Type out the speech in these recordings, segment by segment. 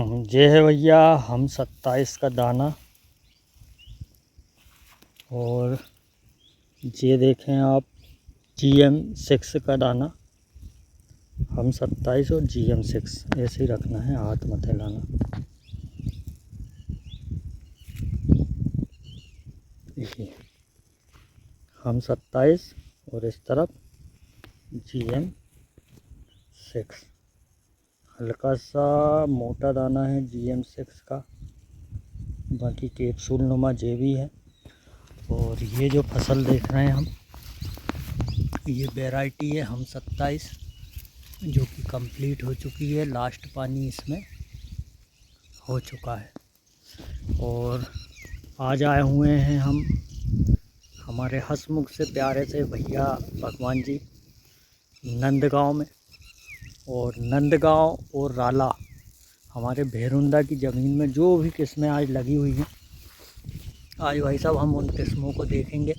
ये है भैया हम 27 का दाना। और ये देखें आप GM6 का दाना। हम 27 और GM6 ऐसे ही रखना है, हाथ मत हिलाना। देखिए हम 27 और इस तरफ GM6। हल्का सा मोटा दाना है GM6 का, बाकी कैप्सूल नुमा जे भी है। और ये जो फसल देख रहे हैं हम, ये वैरायटी है हम 27, जो कि कंप्लीट हो चुकी है। लास्ट पानी इसमें हो चुका है। और आज आए हुए हैं हम हमारे हंसमुख से प्यारे से भैया भगवान जी नंदगांव में। और नंदगांव और राला हमारे भेरुंदा की ज़मीन में जो भी किस्में आज लगी हुई हैं, आज भाई साहब हम उन किस्मों को देखेंगे।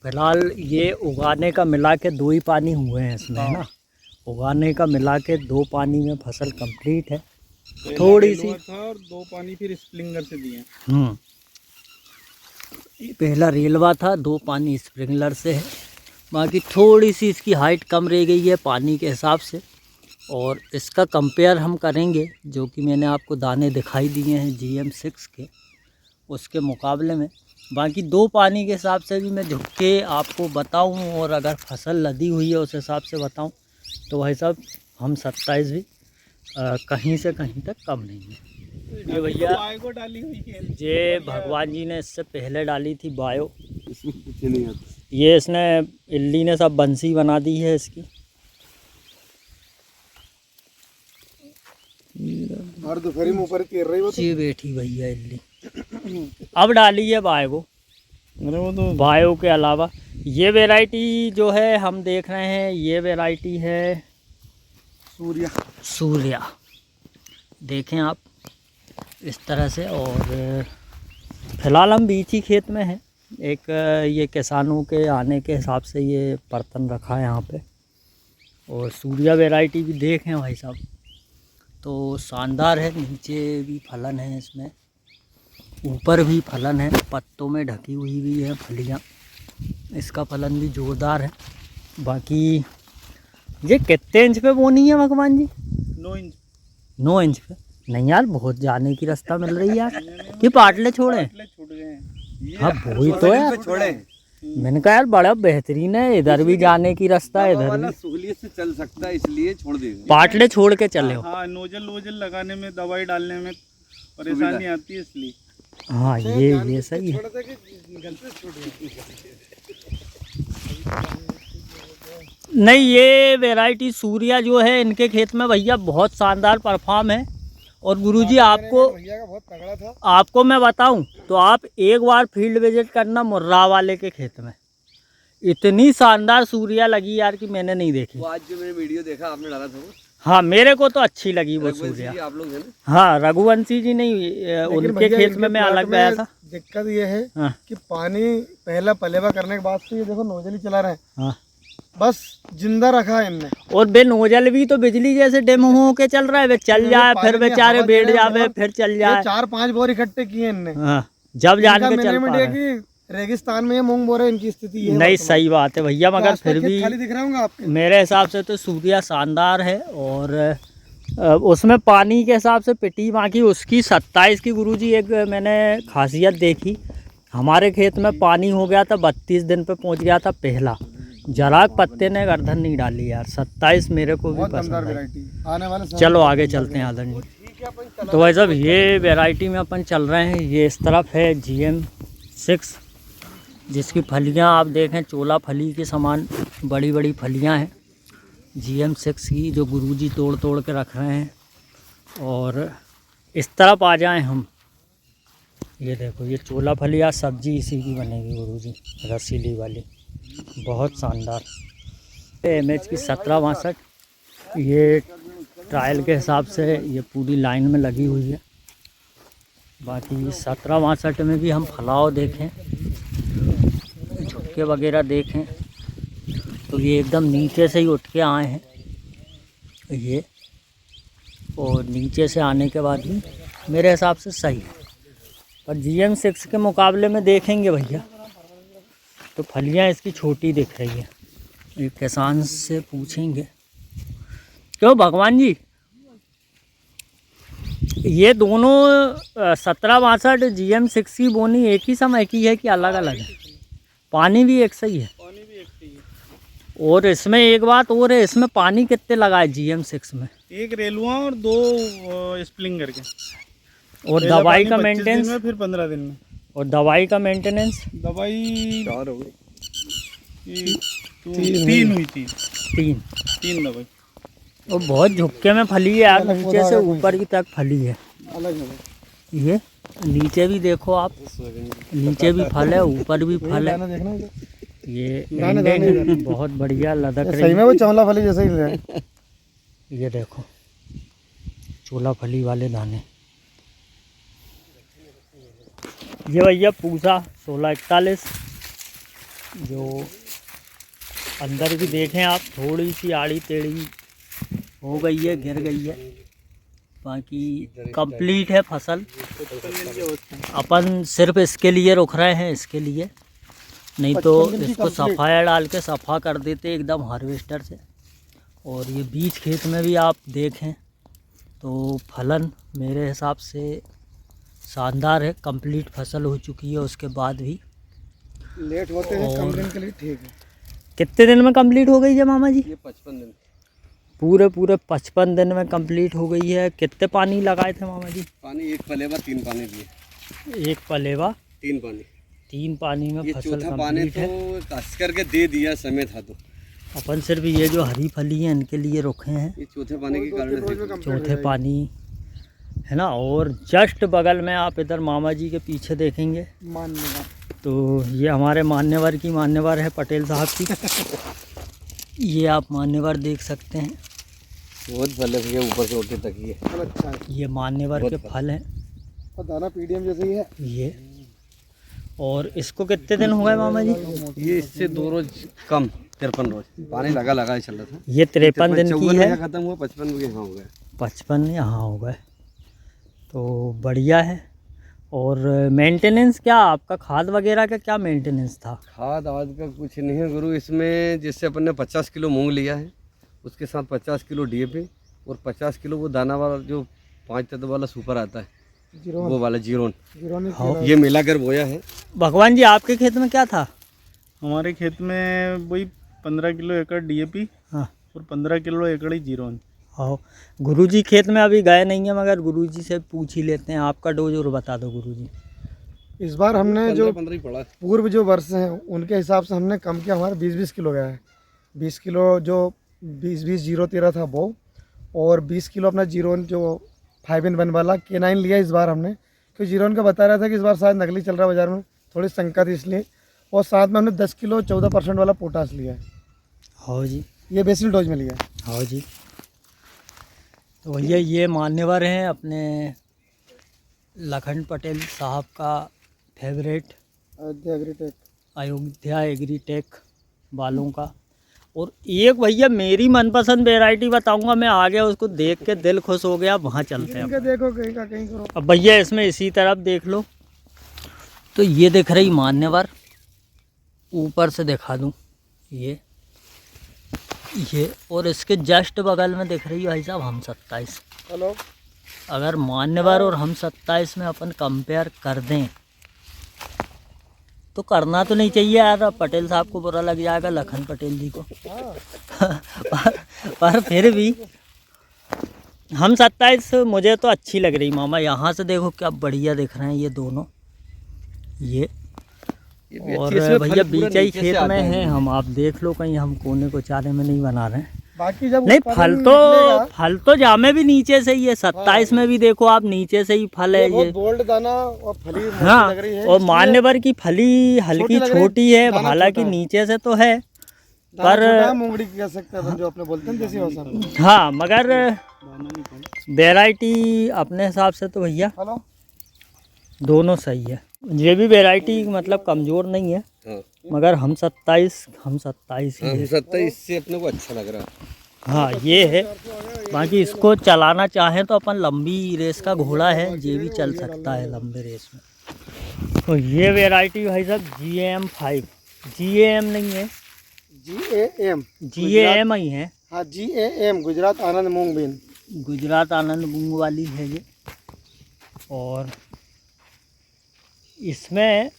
फ़िलहाल ये उगाने का मिला के 2 ही पानी हुए हैं इसमें, है ना। उगाने का मिला के 2 पानी में फसल कंप्लीट है। थोड़ी सी और 2 पानी फिर स्प्रिंगलर से दिए। पहला रेलवा था, 2 पानी स्प्रिंगलर से है। बाकी थोड़ी सी इसकी हाइट कम रह गई है पानी के हिसाब से। और इसका कंपेयर हम करेंगे, जो कि मैंने आपको दाने दिखाई दिए हैं GM6 के, उसके मुकाबले में। बाकी 2 पानी के हिसाब से भी मैं झुक के आपको बताऊं, और अगर फसल लदी हुई है उस हिसाब से बताऊं, तो भाई साहब हम 27 भी कहीं से कहीं तक कम नहीं है। ये भैया बायो डाली हुई है, ये भगवान जी ने इससे पहले डाली थी बायो। इसमें कुछ नहीं आता। ये इसने इल्ली ने सब बंसी बना दी है इसकी। और दोपहर में ऊपर तैर रही हो तो ये बैठी भैया इल्ली। अब डाली है बायो। वो तो बायो के अलावा ये वैरायटी जो है हम देख रहे हैं, ये वैरायटी है सूर्या। देखें आप इस तरह से। और फिलहाल हम बीच ही खेत में हैं। एक ये किसानों के आने के हिसाब से ये बर्तन रखा है यहाँ पे। और सूर्या वैरायटी भी देखें भाई साहब, तो शानदार है। नीचे भी फलन है इसमें, ऊपर भी फलन है, पत्तों में ढकी हुई भी है फलियाँ। इसका फलन भी ज़ोरदार है। बाकी ये कितने इंच पे बोनी है भगवान जी? 9 इंच। 9 इंच पे? नहीं यार, बहुत जाने की रास्ता मिल रही है यार। कि पाटले छोड़े? छूट गए हैं। हाँ वही तो यार, मैंने कहा यार बड़ा बेहतरीन है, इधर भी जाने की रास्ता है, इधर भी सहूलियत से चल सकता है, इसलिए छोड़ देंगे। पाटले छोड़ के चले हो। हाँ, नोजल लगाने में, दवाई डालने में परेशानी आती है, इसलिए। हाँ ये सही है। नहीं, ये वैरायटी सूर्या जो है इनके खेत में भैया बहुत शानदार परफॉर्म है। और गुरुजी आपको भैया का बहुत तगड़ा था। आपको मैं बताऊं तो आप एक बार फील्ड विजिट करना मुर्रा वाले के खेत में। इतनी शानदार सूर्या लगी यार कि मैंने नहीं देखी। वो आज जो मैंने वीडियो देखा आपने डाला था वो, हाँ मेरे को तो अच्छी लगी वो सूर्या। आप लोग है ना? हाँ रघुवंशी जी नहीं, उनके खेत में मैं अलग गया था। दिक्कत ये है हाँ। कि पानी पहला पलेवा करने के बाद से ये देखो नोजल ही चला रहे हैं। हाँ। बस जिंदा रखा है इनने। और बे नोजल भी तो बिजली जैसे डेम हो के चल रहा है, वे चल जाए फिर बेचारे बैठ जावे फिर चल जाए। 4-5 बोर इकट्ठे किए इनने। हाँ, जब जान के चल पा रहे हैं। कि रेगिस्तान में ये मूंग बोरे इनकी स्थिति है। नहीं सही बात है भैया, मगर फिर भी खाली दिख रहा होगा आपके। मेरे हिसाब से तो सूर्या शानदार है। और उसमें पानी के हिसाब से पिटी बाकी उसकी 27 की गुरुजी एक मैंने खासियत देखी। हमारे खेत में पानी हो गया था, 32 दिन पे पहुंच गया था पहला। जराक पत्ते ने गर्दन नहीं डाली यार। 27 मेरे को भी पसंद है। चलो आगे चलते हैं आदरणीय। तो भाई साहब ये वैरायटी में अपन चल रहे हैं। ये इस तरफ है GM6, जिसकी फलियां आप देखें चोला फली के समान बड़ी बड़ी फलियां हैं GM6 की, जो गुरुजी तोड़ तोड़ के रख रहे हैं। और इस तरफ आ जाएं हम, ये देखो ये चोला फलियां सब्जी इसी की बनेगी गुरुजी, रसीली वाली, बहुत शानदार। MH की 1762 ये ट्रायल के हिसाब से ये पूरी लाइन में लगी हुई है। बाकी 1762 में भी हम फलाव देखें, झुटके वगैरह देखें, तो ये एकदम नीचे से ही उठ के आए हैं। ये और नीचे से आने के बाद भी मेरे हिसाब से सही है। पर GM6 के मुकाबले में देखेंगे भैया तो फलियाँ इसकी छोटी दिख रही है। एक किसान से पूछेंगे। क्यों भगवान जी, ये दोनों 1762 GM6 की बोनी एक ही समय की है कि अलग अलग है? पानी भी एक सही है। पानी भी एक ही है। और इसमें एक बात और है, इसमें पानी कितने लगा है GM6 में? एक रेलुआ और 2 स्प्लिंगर के। और पहला दवाई पानी का 25 दिन मेंटेनेंस? में, फिर 15 दिन में। और दवाई का मेंटेनेंस? दवाई 4 हो गई, 3 हुई थी। 3 दवाई। और बहुत झुक्के में फली है यार, नीचे से ऊपर की तक फली है। अलग अलग ये नीचे भी देखो आप, नीचे भी फल है, ऊपर भी फल है। दाना देखना इधर। ये दाने एंडिंग बहुत बढ़िया लदक ये रही सही में वो चौला फली जैसे ही है। ये देखो चोला फली वाले दाने। ये भैया पूसा 1641 जो अंदर भी देखें आप, थोड़ी सी आड़ी टेढ़ी हो गई है, गिर गई है, बाकी कंप्लीट है फसल। अपन सिर्फ इसके लिए रुक रहे हैं, इसके लिए, नहीं तो इसको सफाया डाल के सफ़ा कर देते एकदम हार्वेस्टर से। और ये बीज खेत में भी आप देखें तो फलन मेरे हिसाब से शानदार है। कंप्लीट फसल हो चुकी है उसके बाद भी। लेट होते हैं कम दिन के लिए ठीक है। कितने दिन में कंप्लीट हो गई है मामा जी? ये 55 दिन पूरे 55 दिन में कंप्लीट हो गई है। कितने पानी लगाए थे मामा जी? पानी 1 पलेवा 3 पानी दिए। 1 पलेवा 3 पानी। 3 पानी में ये फसल चौथा पानी कंप्लीट है। तो कस करके दे दिया समय था तो। अपन सिर्फ ये जो हरी फली है इनके लिए रुके हैं, ये चौथे पानी के कारण से। चौथे पानी है ना। और जस्ट बगल में आप इधर मामा जी के पीछे देखेंगे तो ये हमारे मान्यवर की मान्यवर है, पटेल साहब की। ये आप मान्यवर देख सकते हैं, बहुत फल है भैया, ऊपर से उठे तक ये। अच्छा है। ये मान्यवर के फल हैं। और दाना PDM जैसे ही है ये। और इसको कितने दिन हो गए मामा जी? ये इससे 2 रोज कम, 53 रोज पानी लगा ही चल रहा था। ये 53 दिन की है। खत्म हुआ, 55 के यहाँ हो गए। 55 यहाँ हो गए तो बढ़िया है। और मेंटेनेंस क्या आपका, खाद वगैरह का क्या मेंटेनेंस था? खाद आद का कुछ नहीं है गुरु, इसमें जैसे अपन ने 50 किलो मूंग लिया है, उसके साथ 50 किलो DAP और 50 किलो वो दाना वाला जो 5 तत्व वाला सुपर आता है, वो वाला जीरोन, ये मिलाकर बोया है। भगवान जी आपके खेत में क्या था? हमारे खेत में वही 15 किलो एकड़ DAP हाँ, और 15 किलो एकड़ ही जीरोन। हाँ। गुरुजी खेत में अभी गए नहीं है, मगर गुरुजी से पूछ ही लेते हैं। आपका डोज और बता दो गुरुजी। इस बार हमने जो पूर्व जो वर्ष हैं उनके हिसाब से हमने कम किया, हमारा 20-20 किलो गया है। 20 किलो जो 20-20-013 था वो, और 20 किलो अपना जीरोन जो 5-in-1 वाला K9 लिया इस बार हमने, क्योंकि जीरोन का बता रहा था कि इस बार शायद नकली चल रहा है बाज़ार में, थोड़ी शंका थी इसलिए। और साथ में हमने 10 किलो 14% वाला पोटास लिया है। हाँ जी, ये बेसिल डोज में लिया है। हाँ जी। तो भैया ये मान्यवर हैं अपने लखन पटेल साहब का फेवरेट, अयोध्या एग्रीटेक वालों का। और एक भैया मेरी मनपसंद वैरायटी बताऊंगा, मैं आ गया उसको देख के दिल खुश हो गया। वहाँ चलते हैं अब। देखो कहीं का कहीं करो। अब भैया इसमें इसी तरफ देख लो तो ये दिख रही मान्यवर, ऊपर से दिखा दूँ ये, और इसके जस्ट बगल में दिख रही है भाई साहब हम 27। हेलो, अगर मान्यवर और हम 27 में अपन कंपेयर कर दें तो करना तो नहीं चाहिए यार, पटेल साहब को बुरा लग जाएगा, लखन पटेल जी को। पर फिर भी हम 27 मुझे तो अच्छी लग रही मामा। यहाँ से देखो क्या बढ़िया दिख रहे हैं ये दोनों। ये और भैया बीचाई खेत में हैं हम, आप देख लो कहीं हम कोने को चारे में नहीं बना रहे हैं। बाकी जब नहीं, फल तो जामे भी नीचे से ही है। 27 में भी देखो आप, नीचे से ही फल है ये। गोल्ड दाना और फली हाँ, लग रही है। और मान्यवर की फली हल्की छोटी है, हालांकि नीचे से तो है, पर मूंगड़ी कह सकते हैं जो अपने बोलते हैं देसी भाषा में। हाँ, मगर वैरायटी अपने हिसाब से तो भैया दोनों सही है। ये भी वैरायटी मतलब कमज़ोर नहीं है, मगर हम 27 ही है। 27 से अपने को अच्छा लग रहा है। हाँ ये है। बाकी इसको चलाना चाहें तो अपन लंबी रेस का घोड़ा है, ये भी चल सकता है लंबे रेस में। तो ये वैरायटी भाई साहब GAM5, GAM नहीं है, GAM ही है। हाँ GAM गुजरात आनंद मूंग बीन, गुजरात आनंद मूंग वाली है ये। और इसमें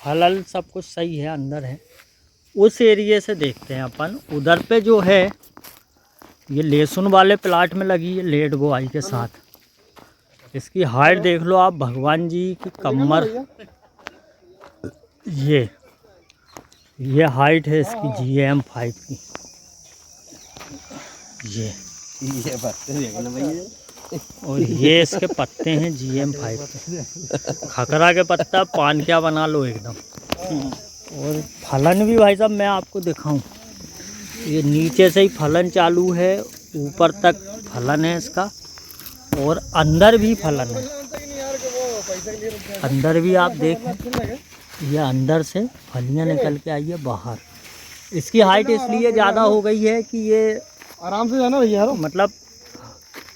फलल सब कुछ सही है, अंदर है। उस एरिए से देखते हैं अपन, उधर पे जो है ये लहसुन वाले प्लाट में लगी है लेट बोआई के साथ। इसकी हाइट देख लो आप, भगवान जी की कमर, ये हाइट है इसकी GAM5 की। ये पत्ते देखना भैया, और ये इसके पत्ते हैं GAM5 के। खकरा के पत्ता पान क्या बना लो एकदम। और फलन भी भाई साहब मैं आपको दिखाऊं, ये नीचे से ही फलन चालू है, ऊपर तक फलन है इसका, और अंदर भी फलन है। अंदर भी आप देखें, ये अंदर से फलियां निकल के आई है बाहर। इसकी हाइट इसलिए ज़्यादा हो गई है कि ये आराम से जाना भैया, मतलब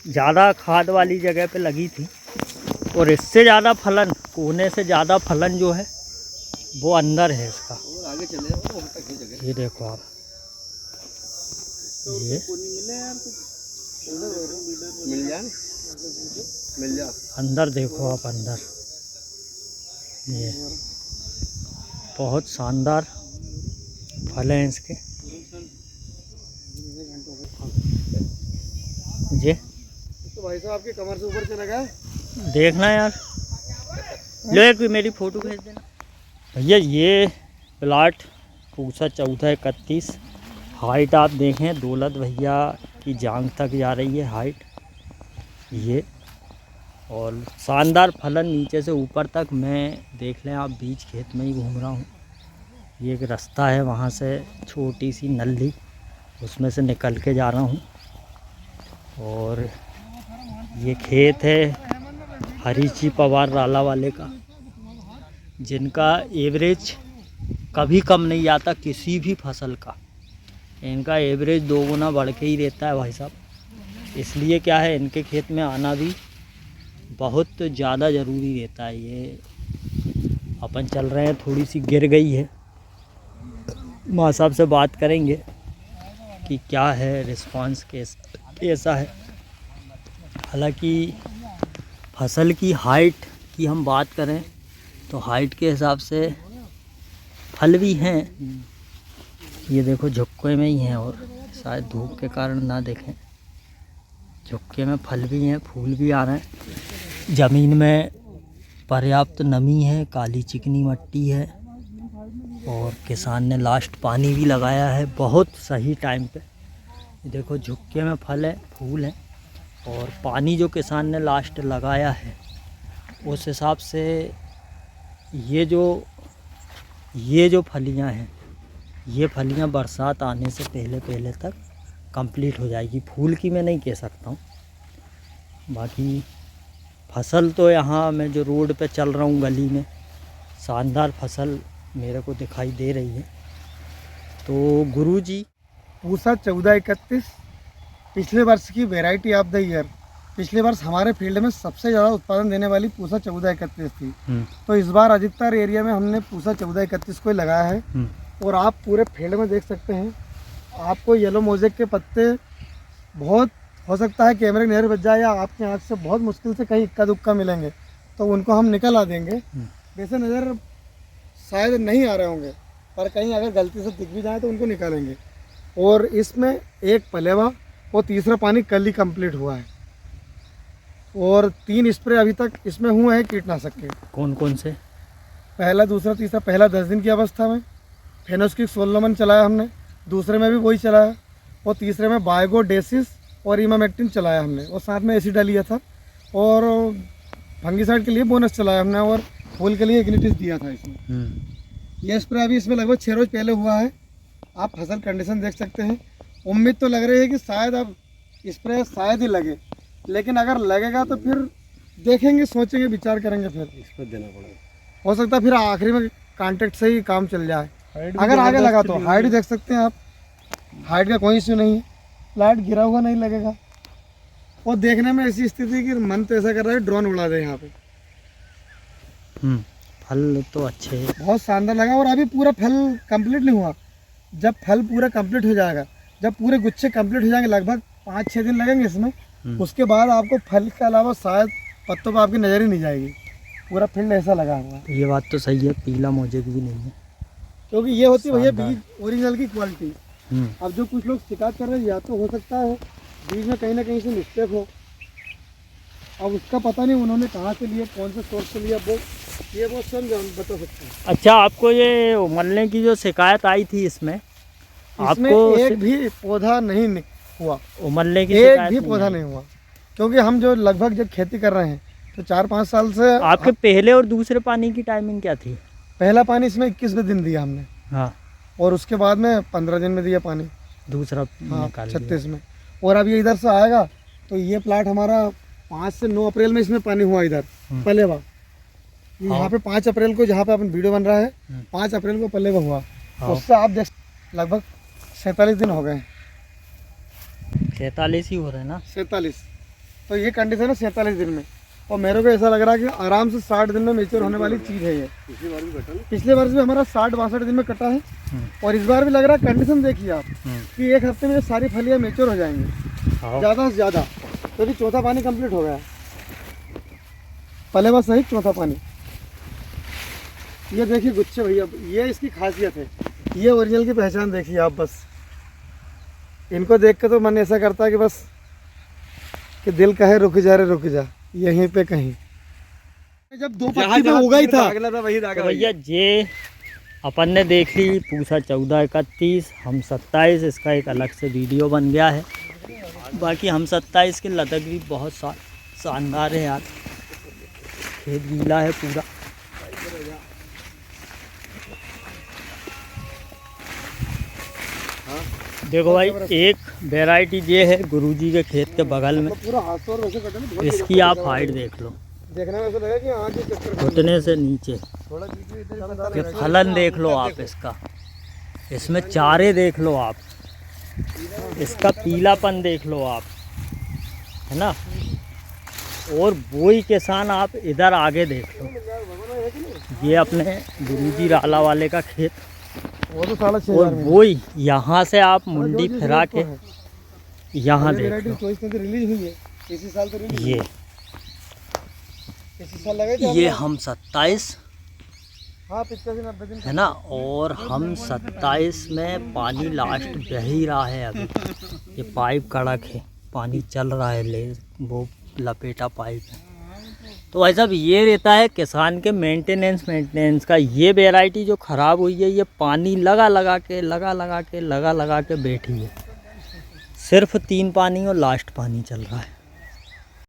ज़्यादा खाद वाली जगह पे लगी थी, और इससे ज़्यादा फलन, कोने से ज़्यादा फलन जो है वो अंदर है इसका। आगे चले, ये देखो आप, ये मिल जा अंदर देखो आप, अंदर ये बहुत शानदार फल हैं इसके। जी तो भाई साहब आपकी कमर से ऊपर चला गया, देखना यार, लो एक मेरी फ़ोटो भेज देना भैया। ये प्लाट पूसा 1431, हाइट आप देखें दौलत भैया की जांग तक जा रही है हाइट ये, और शानदार फलन नीचे से ऊपर तक। मैं देख लें आप, बीच खेत में ही घूम रहा हूँ। ये एक रास्ता है, वहाँ से छोटी सी नल्ली, उसमें से निकल के जा रहा हूँ। और ये खेत है हरीची पवार राला वाले का, जिनका एवरेज कभी कम नहीं आता किसी भी फसल का। इनका एवरेज 2 गुना बढ़ के ही रहता है भाई साहब। इसलिए क्या है, इनके खेत में आना भी बहुत ज़्यादा ज़रूरी रहता है। ये अपन चल रहे हैं, थोड़ी सी गिर गई है, माँ साहब से बात करेंगे कि क्या है रिस्पांस, कैसा है। हालांकि फसल की हाइट की हम बात करें तो हाइट के हिसाब से फल भी हैं। ये देखो झुक्के में ही हैं, और शायद धूप के कारण ना देखें, झुक्के में फल भी हैं, फूल भी आ रहे हैं। ज़मीन में पर्याप्त नमी है, काली चिकनी मिट्टी है, और किसान ने लास्ट पानी भी लगाया है बहुत सही टाइम पे। ये देखो झुक्के में फल है, फूल है, और पानी जो किसान ने लास्ट लगाया है उस हिसाब से ये जो फलियां हैं, ये फलियां बरसात आने से पहले तक कंप्लीट हो जाएगी। फूल की मैं नहीं कह सकता हूँ। बाकी फसल तो यहाँ मैं जो रोड पे चल रहा हूँ गली में, शानदार फसल मेरे को दिखाई दे रही है। तो गुरुजी, पूसा 1431 पिछले वर्ष की वैरायटी ऑफ द ईयर। पिछले वर्ष हमारे फील्ड में सबसे ज़्यादा उत्पादन देने वाली पूसा 1431 थी। तो इस बार अधिकतर एरिया में हमने पूसा 1431 को ही लगाया है। और आप पूरे फील्ड में देख सकते हैं, आपको येलो मोजेक के पत्ते बहुत हो सकता है कैमरे नहर बच जाए, या आपके हाथ से बहुत मुश्किल से कहीं इक्का दुक्का मिलेंगे, तो उनको हम निकल आ देंगे। वैसे नज़र शायद नहीं आ रहे होंगे, पर कहीं अगर गलती से दिख भी जाए तो उनको निकालेंगे। और इसमें एक पलेवा और तीसरा पानी कल ही कंप्लीट हुआ है, और 3 स्प्रे अभी तक इसमें हुए हैं कीटनाशक के। कौन कौन से? पहला, दूसरा, तीसरा। पहला 10 दिन की अवस्था में फेनोस्किक 16 चलाया हमने, दूसरे में भी वही चलाया, और तीसरे में बायोगो डेसिस और इमामेक्टिन चलाया हमने, और साथ में एसिडा लिया था, और फंगीसाइड के लिए बोनस चलाया हमने, और फूल के लिए इग्निटिस दिया था इसमें। ये स्प्रे अभी इसमें लगभग 6 रोज पहले हुआ है। आप फसल कंडीशन देख सकते हैं। उम्मीद तो लग रही है कि शायद अब स्प्रे शायद ही लगे, लेकिन अगर लगेगा तो फिर देखेंगे, सोचेंगे, विचार करेंगे, फिर इसको देना पड़ेगा। हो सकता है फिर आखिरी में कॉन्ट्रैक्ट से ही काम चल जाए। अगर आगे लगा तो हाइट देख सकते हैं आप, हाइट का कोई इश्यू नहीं है। प्लाट गिरा हुआ नहीं लगेगा। और देखने में ऐसी स्थिति कि मन तो ऐसा कर रहा है ड्रोन उड़ा दे यहाँ पे। फल तो अच्छे हैं, बहुत शानदार लगा। और अभी पूरा फल कंप्लीट नहीं हुआ। जब फल पूरा कंप्लीट हो जाएगा, जब पूरे गुच्छे कंप्लीट हो जाएंगे, लगभग 5-6 दिन लगेंगे इसमें, उसके बाद आपको फल के अलावा शायद पत्तों पर आपकी नज़र ही नहीं जाएगी। पूरा फील्ड ऐसा लगा हुआ है। ये बात तो सही है, पीला मोजेक भी नहीं है, क्योंकि ये होती है भैया बीज ओरिजिनल की क्वालिटी। हम्म। अब जो कुछ लोग शिकायत कर रहे हैं, या तो हो सकता है बीज में कहीं ना कहीं से मिस्टेक हो। अब उसका पता नहीं उन्होंने कहाँ से लिया, कौन से सोर्स से लिया, वो सब बता सकते हैं। अच्छा, आपको ये उमलने की जो शिकायत आई थी इसमें आपको एक भी पौधा नहीं हुआ, उमलने की एक शिकायत भी पौधा नहीं हुआ। क्योंकि हम जो लगभग जब खेती कर रहे हैं तो 4-5 साल से। आपके पहले और दूसरे पानी की टाइमिंग क्या थी? पहला पानी इसमें 21वें दिन दिया हमने, हाँ, और उसके बाद में 15 दिन में दिया पानी, दूसरा हाँ निकाल 36 में। और अब ये इधर से आएगा तो ये प्लाट हमारा 5 से 9 अप्रैल में इसमें पानी हुआ इधर पलेवा। यहाँ पे 5 अप्रैल को जहाँ पे अपन वीडियो बन रहा है 5 अप्रैल को पलेवा हुआ। उससे आप देख लगभग 47 दिन हो गए। 47 ही हो रहे हैं ना? 47। तो ये कंडीशन है 47 दिन में। और मेरे को ऐसा लग रहा है कि आराम से 60 दिन में मेच्योर होने वाली चीज़ है ये। पिछले वर्ष भी हमारा 60-62 दिन में कटा है। और इस बार भी लग रहा है, कंडीशन देखिए आप कि 1 हफ्ते में ये सारी फलियाँ मेच्योर हो जाएंगी, ज़्यादा से ज़्यादा। तो भी चौथा पानी कंप्लीट हो गया है, पलेवा सहित चौथा पानी। ये देखिए गुच्छे भैया, ये इसकी खासियत है। ये ओरिजिनल की पहचान देखिए आप। बस इनको देख के तो मन ऐसा करता है कि बस कि दिल कहे रुक जा रे रुक जा, यहीं पे कहीं। जब 2 पत्ती पे उगा ही था तो भैया ये अपन ने देख ली पूसा 14-31, हम 27, इसका एक अलग से वीडियो बन गया है। बाकी हम 27 के लदक भी बहुत शानदार है यार। खेत गीला है पूरा। देखो भाई, एक वैरायटी ये है गुरुजी के खेत के बगल में, पूरा हाथ और वैसे कटे ना। इसकी आप हाइट देख लो, देखने में ऐसा लगा कि आगे चक्कर घुटने से नीचे। ये फलन देख लो आप इसका, इसमें चारे देख लो आप, इसका पीलापन देख लो आप, है ना। और वही किसान आप इधर आगे देख लो, ये अपने गुरुजी राला वाले का खेत। वो तो 6,500 और वही यहाँ से आप मुंडी फिरा के यहाँ देख लो, रिलीज हुई है इसी साल। तो ये इसी साल लगे ये हम 27, हाँ 85-90 दिन है ना। और हम 27 में पानी लास्ट बह ही रहा है अभी। ये पाइप कड़क है, पानी चल रहा है, ले वो लपेटा पाइप है। तो ऐसा भी ये रहता है किसान के मेंटेनेंस का। ये वैरायटी जो ख़राब हुई है, ये पानी लगा लगा के बैठी है। सिर्फ 3 पानी और लास्ट पानी चल रहा है।